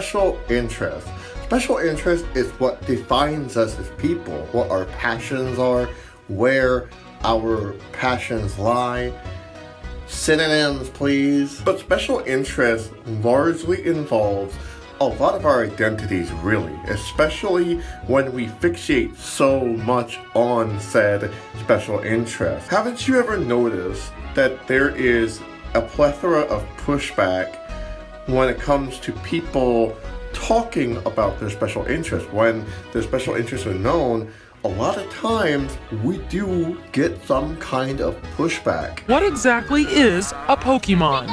special interest. Special interest is what defines us as people, what our passions are, where our passions lie. Synonyms, please. But special interest largely involves a lot of our identities, really, especially when we fixate so much on said special interest. Haven't you ever noticed that there is a plethora of pushback when it comes to people talking about their special interests? When their special interests are known, a lot of times we do get some kind of pushback. What exactly is a Pokemon?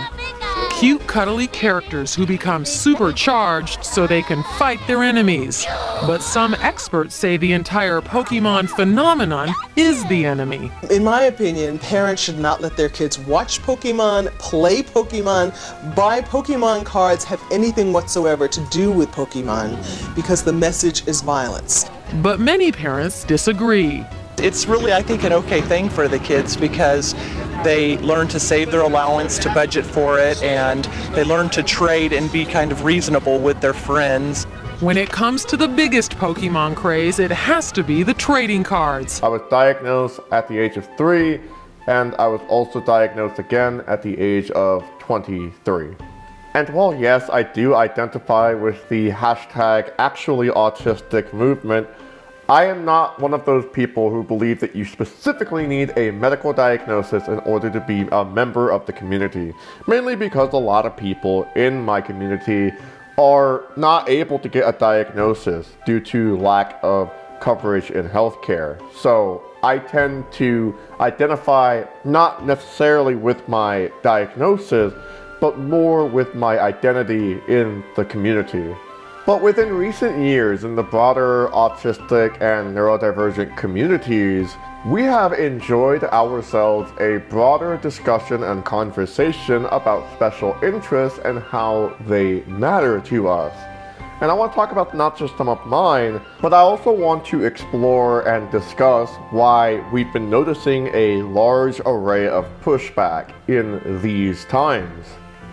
Cute, cuddly characters who become supercharged so they can fight their enemies. But some experts say the entire Pokemon phenomenon is the enemy. In my opinion, parents should not let their kids watch Pokemon, play Pokemon, buy Pokemon cards, have anything whatsoever to do with Pokemon, because the message is violence. But many parents disagree. It's really, I think, an okay thing for the kids because they learn to save their allowance, to budget for it, and they learn to trade and be kind of reasonable with their friends. When it comes to the biggest Pokemon craze, it has to be the trading cards. I was diagnosed at the age of 3, and I was also diagnosed again at the age of 23. And while yes, I do identify with the hashtag actually autistic movement, I am not one of those people who believe that you specifically need a medical diagnosis in order to be a member of the community. Mainly because a lot of people in my community are not able to get a diagnosis due to lack of coverage in healthcare. So I tend to identify not necessarily with my diagnosis, but more with my identity in the community. But within recent years, in the broader autistic and neurodivergent communities, we have enjoyed ourselves a broader discussion and conversation about special interests and how they matter to us. And I want to talk about not just some of mine, but I also want to explore and discuss why we've been noticing a large array of pushback in these times.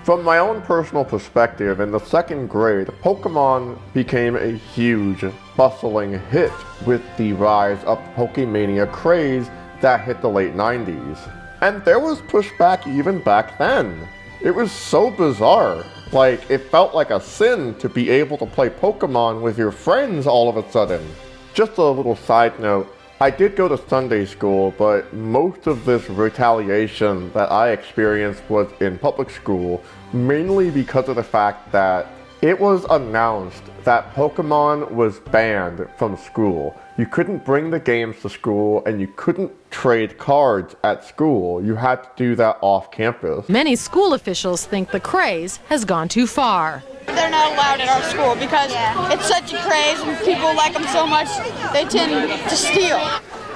From my own personal perspective, in the 2nd grade, Pokemon became a huge, bustling hit with the rise of the Pokemania craze that hit the late 90s. And there was pushback even back then. It was so bizarre. Like, it felt like a sin to be able to play Pokemon with your friends all of a sudden. Just a little side note, I did go to Sunday school, but most of this retaliation that I experienced was in public school, mainly because of the fact that it was announced that Pokemon was banned from school. You couldn't bring the games to school and you couldn't trade cards at school. You had to do that off campus. Many school officials think the craze has gone too far. They're not allowed at our school because it's such a craze and people like them so much they tend to steal.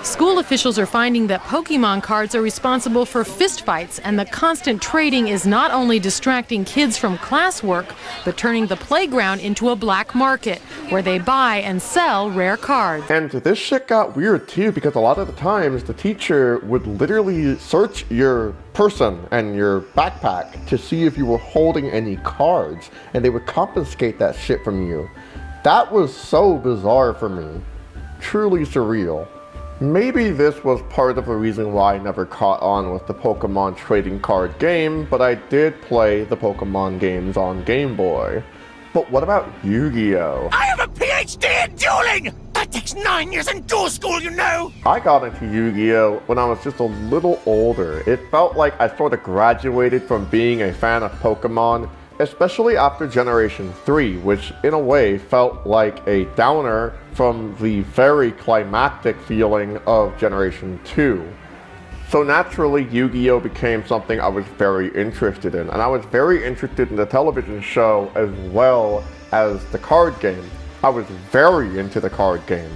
School officials are finding that Pokemon cards are responsible for fistfights, and the constant trading is not only distracting kids from classwork, but turning the playground into a black market where they buy and sell rare cards. And this shit got weird too, because a lot of the times the teacher would literally search your person and your backpack to see if you were holding any cards, and they would confiscate that shit from you. That was so bizarre for me. Truly surreal. Maybe this was part of the reason why I never caught on with the Pokemon trading card game, but I did play the Pokemon games on Game Boy. But what about Yu-Gi-Oh? I have a PhD in dueling! That takes 9 years in duel school, you know! I got into Yu-Gi-Oh when I was just a little older. It felt like I sort of graduated from being a fan of Pokemon, especially after Generation 3, which in a way felt like a downer from the very climactic feeling of Generation 2. So naturally, Yu-Gi-Oh became something I was very interested in, and I was very interested in the television show as well as the card game. I was very into the card game.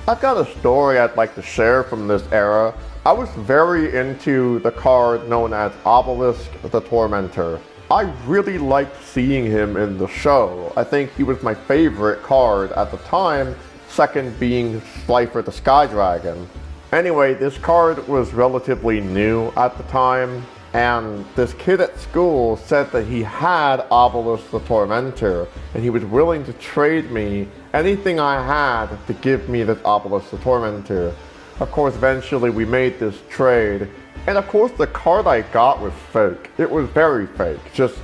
I've got a story I'd like to share from this era. I was very into the card known as Obelisk the Tormentor. I really liked seeing him in the show. I think he was my favorite card at the time, second being Slifer the Sky Dragon. Anyway, this card was relatively new at the time. And this kid at school said that he had Obelisk the Tormentor, and he was willing to trade me anything I had to give me this Obelisk the Tormentor. Of course, eventually we made this trade, and of course the card I got was fake. It was very fake, just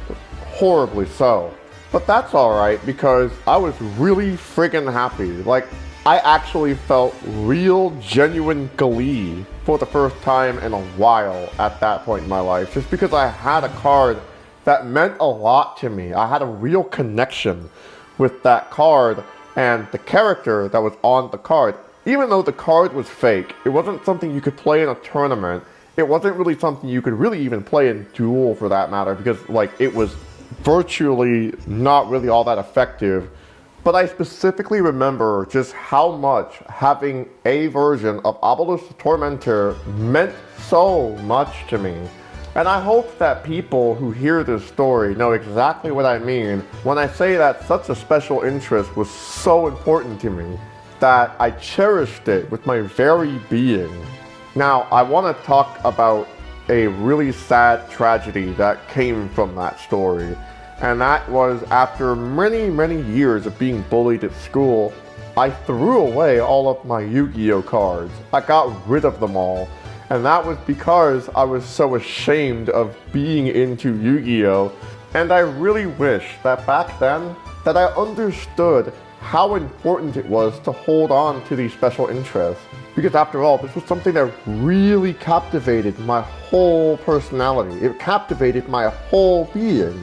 horribly so. But that's alright, because I was really friggin' happy. Like, I actually felt real, genuine glee for the first time in a while at that point in my life, just because I had a card that meant a lot to me. I had a real connection with that card and the character that was on the card. Even though the card was fake, it wasn't something you could play in a tournament. It wasn't really something you could really even play in Duel, for that matter, because like it was virtually not really all that effective. But I specifically remember just how much having a version of Obelisk the Tormentor meant so much to me. And I hope that people who hear this story know exactly what I mean when I say that such a special interest was so important to me that I cherished it with my very being. Now, I want to talk about a really sad tragedy that came from that story. And that was after many years of being bullied at school, I threw away all of my Yu-Gi-Oh cards. I got rid of them all. And that was because I was so ashamed of being into Yu-Gi-Oh! And I really wish that back then that I understood how important it was to hold on to these special interests. Because after all, this was something that really captivated my whole personality. It captivated my whole being.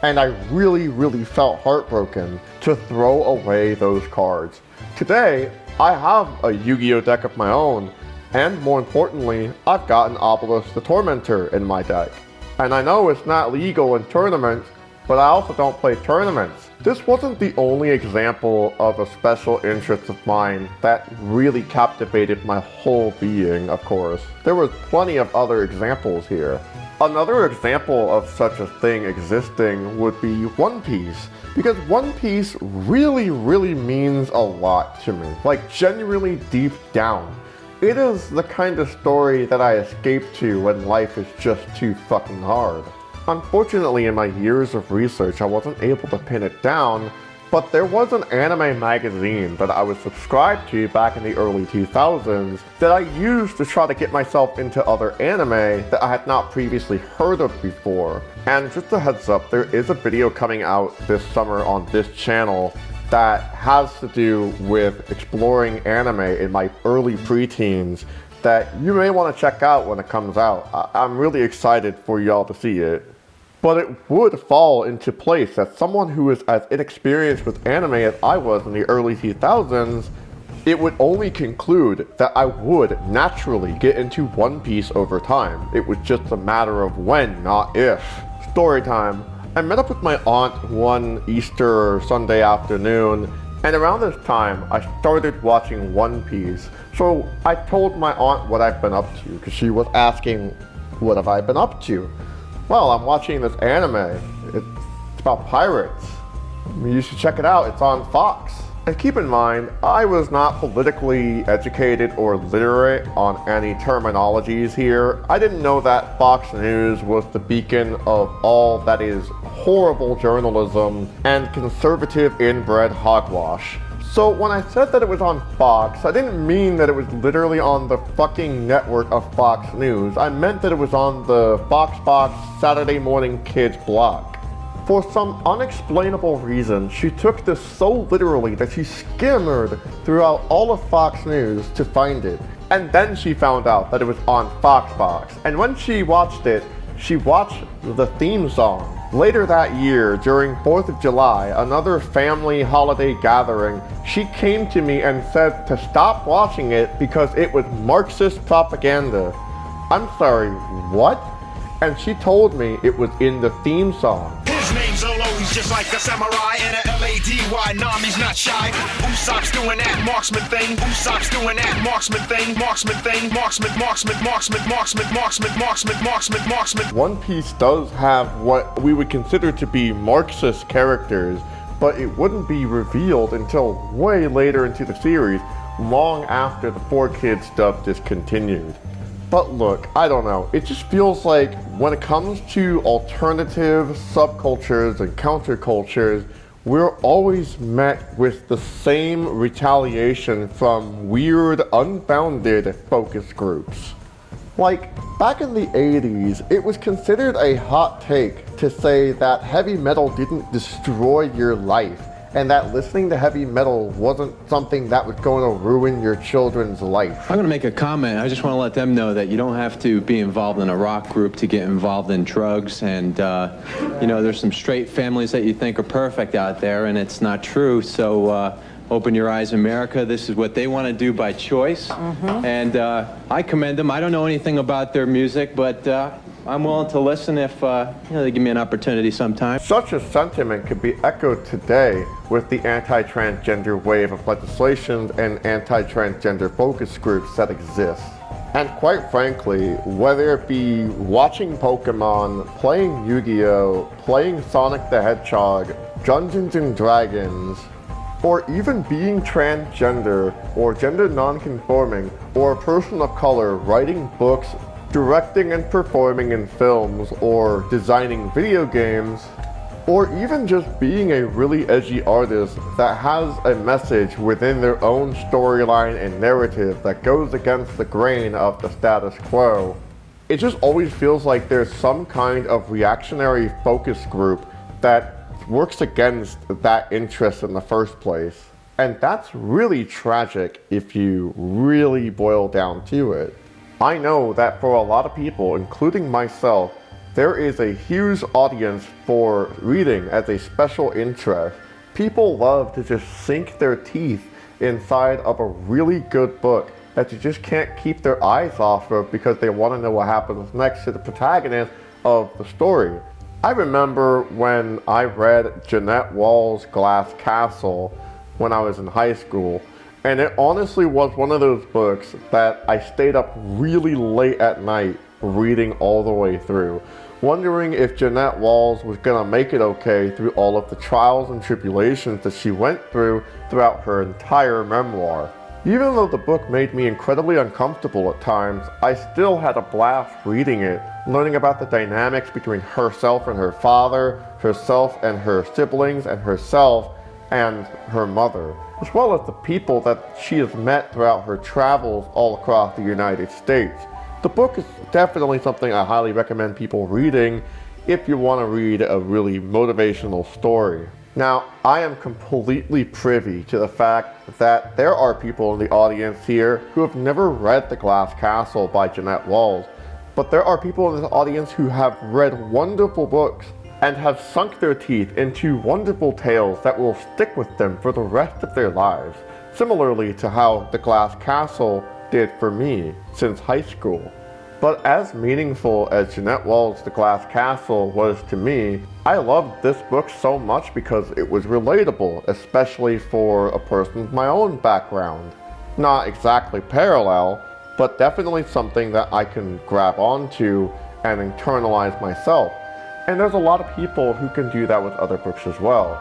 And I really felt heartbroken to throw away those cards. Today, I have a Yu-Gi-Oh deck of my own, and more importantly, I've got an Obelisk the Tormentor in my deck. And I know it's not legal in tournaments, but I also don't play tournaments. This wasn't the only example of a special interest of mine that really captivated my whole being, of course. There was plenty of other examples here. Another example of such a thing existing would be One Piece, because One Piece really means a lot to me, like genuinely deep down. It is the kind of story that I escape to when life is just too fucking hard. Unfortunately, in my years of research, I wasn't able to pin it down, but there was an anime magazine that I was subscribed to back in the early 2000s that I used to try to get myself into other anime that I had not previously heard of before. And just a heads up, there is a video coming out this summer on this channel that has to do with exploring anime in my early preteens that you may want to check out when it comes out. I'm really excited for y'all to see it. But it would fall into place that someone who is as inexperienced with anime as I was in the early 2000s, it would only conclude that I would naturally get into One Piece over time. It was just a matter of when, not if. Story time. I met up with my aunt one Easter Sunday afternoon, and around this time, I started watching One Piece. So I told my aunt what I've been up to, because she was asking, what have I been up to? Well, I'm watching this anime. It's about pirates. You should check it out. It's on Fox. And keep in mind, I was not politically educated or literate on any terminologies here. I didn't know that Fox News was the beacon of all that is horrible journalism and conservative inbred hogwash. So when I said that it was on Fox, I didn't mean that it was literally on the fucking network of Fox News. I meant that it was on the Fox Saturday Morning Kids blog. For some unexplainable reason, she took this so literally that she skimmered throughout all of Fox News to find it. And then she found out that it was on Foxbox. And when she watched it, she watched the theme song. Later that year, during 4th of July, another family holiday gathering, she came to me and said to stop watching it because it was Marxist propaganda. I'm sorry, what? And she told me it was in the theme song. His name's Zolo, he's just like a samurai and a Lady. Nam, he's not shy. Usopp's doing that marksman thing. Usopp's doing that marksman thing. Marksman thing. Marksman. One Piece does have what we would consider to be Marxist characters, but it wouldn't be revealed until way later into the series, long after the 4Kids dub discontinued. But look, I don't know, it just feels like when it comes to alternative subcultures and countercultures, we're always met with the same retaliation from weird, unfounded focus groups. Like, back in the 80s, it was considered a hot take to say that heavy metal didn't destroy your life, and that listening to heavy metal wasn't something that was going to ruin your children's life. I'm going to make a comment. I just want to let them know that you don't have to be involved in a rock group to get involved in drugs. And, you know, there's some straight families that you think are perfect out there, and it's not true. So open your eyes, America. This is what they want to do by choice. And I commend them. I don't know anything about their music, but I'm willing to listen if you know, they give me an opportunity sometime. Such a sentiment could be echoed today with the anti-transgender wave of legislation and anti-transgender focus groups that exist. And quite frankly, whether it be watching Pokemon, playing Yu-Gi-Oh!, playing Sonic the Hedgehog, Dungeons and Dragons, or even being transgender or gender non-conforming or a person of color writing books, directing and performing in films, or designing video games, or even just being a really edgy artist that has a message within their own storyline and narrative that goes against the grain of the status quo. It just always feels like there's some kind of reactionary focus group that works against that interest in the first place. And that's really tragic if you really boil down to it. I know that for a lot of people, including myself, there is a huge audience for reading as a special interest. People love to just sink their teeth inside of a really good book that you just can't keep their eyes off of because they want to know what happens next to the protagonist of the story. I remember when I read Jeanette Wall's Glass Castle when I was in high school, and it honestly was one of those books that I stayed up really late at night reading all the way through, wondering if Jeanette Walls was gonna make it okay through all of the trials and tribulations that she went through throughout her entire memoir. Even though the book made me incredibly uncomfortable at times, I still had a blast reading it, learning about the dynamics between herself and her father, herself and her siblings, and herself and her mother, as well as the people that she has met throughout her travels all across the United States. The book is definitely something I highly recommend people reading if you want to read a really motivational story. Now, I am completely privy to the fact that there are people in the audience here who have never read The Glass Castle by Jeanette Walls, but there are people in this audience who have read wonderful books and have sunk their teeth into wonderful tales that will stick with them for the rest of their lives, similarly to how The Glass Castle did for me since high school. But as meaningful as Jeanette Wall's The Glass Castle was to me, I loved this book so much because it was relatable, especially for a person with my own background. Not exactly parallel, but definitely something that I can grab onto and internalize myself. And there's a lot of people who can do that with other books as well.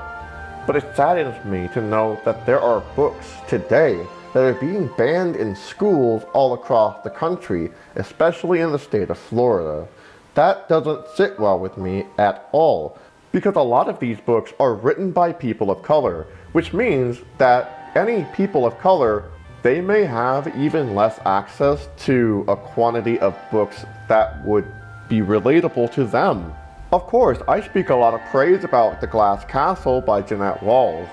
But it saddens me to know that there are books today that are being banned in schools all across the country, especially in the state of Florida. That doesn't sit well with me at all, because a lot of these books are written by people of color, which means that any people of color, they may have even less access to a quantity of books that would be relatable to them. Of course, I speak a lot of praise about The Glass Castle by Jeanette Walls,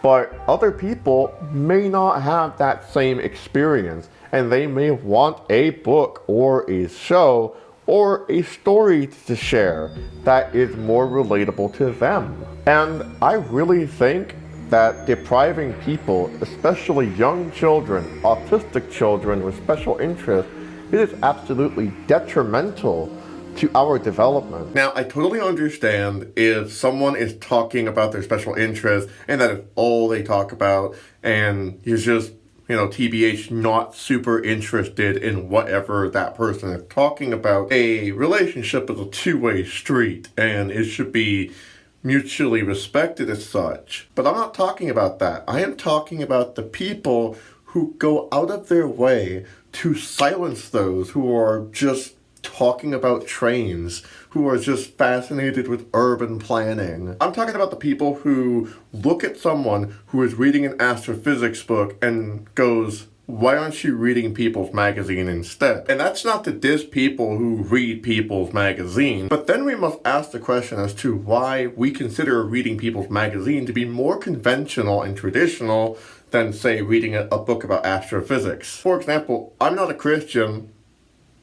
but other people may not have that same experience, and they may want a book or a show or a story to share that is more relatable to them. And I really think that depriving people, especially young children, autistic children with special interests, it is absolutely detrimental to our development. Now, I totally understand if someone is talking about their special interest and that is all they talk about, and you're just, TBH, not super interested in whatever that person is talking about. A relationship is a two-way street, and it should be mutually respected as such. But I'm not talking about that. I am talking about the people who go out of their way to silence those who are just talking about trains, who are just fascinated with urban planning. I'm talking about the people who look at someone who is reading an astrophysics book and goes, why aren't you reading People's Magazine instead? And that's not to diss people who read People's Magazine, but then we must ask the question as to why we consider reading People's Magazine to be more conventional and traditional than, say, reading a book about astrophysics. For example, I'm not a Christian,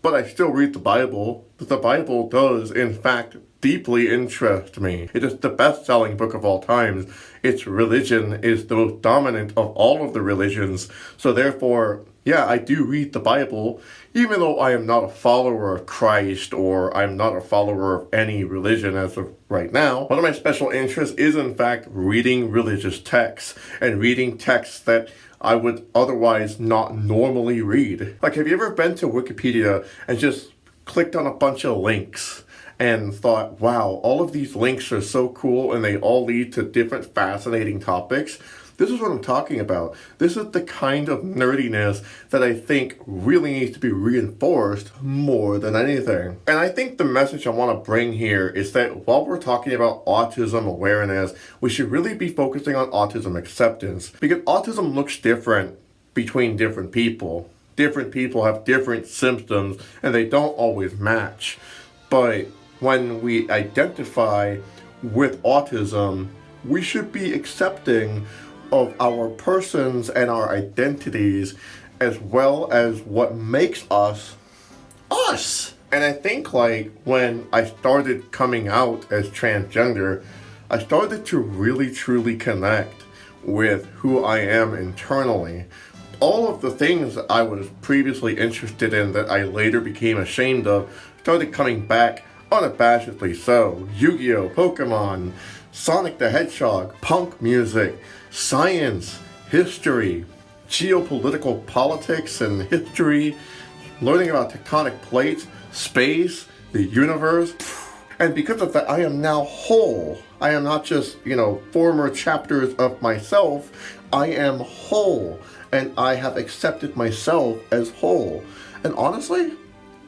but I still read the Bible. The Bible does, in fact, deeply interest me. It is the best-selling book of all times. Its religion is the most dominant of all of the religions. So therefore, yeah, I do read the Bible, even though I am not a follower of Christ or I'm not a follower of any religion as of right now. One of my special interests is, in fact, reading religious texts and reading texts that I would otherwise not normally read. Like, have you ever been to Wikipedia and just clicked on a bunch of links and thought, wow, all of these links are so cool and they all lead to different fascinating topics? This is what I'm talking about. This is the kind of nerdiness that I think really needs to be reinforced more than anything. And I think the message I want to bring here is that while we're talking about autism awareness, we should really be focusing on autism acceptance, because autism looks different between different people. Different people have different symptoms and they don't always match. But when we identify with autism, we should be accepting of our persons and our identities, as well as what makes us us. And I think, like, when I started coming out as transgender, I started to really truly connect with who I am internally. All of the things that I was previously interested in that I later became ashamed of started coming back unabashedly so. Yu-Gi-Oh!, Pokemon, Sonic the Hedgehog, punk music, science, history, geopolitical politics and history, learning about tectonic plates, space, the universe. And because of that, I am now whole. I am not just, former chapters of myself. I am whole. And I have accepted myself as whole. And honestly,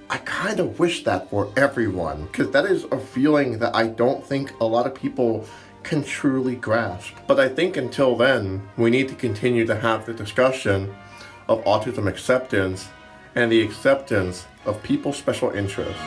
I kind of wish that for everyone, because that is a feeling that I don't think a lot of people can truly grasp. But I think until then, we need to continue to have the discussion of autism acceptance and the acceptance of people's special interests.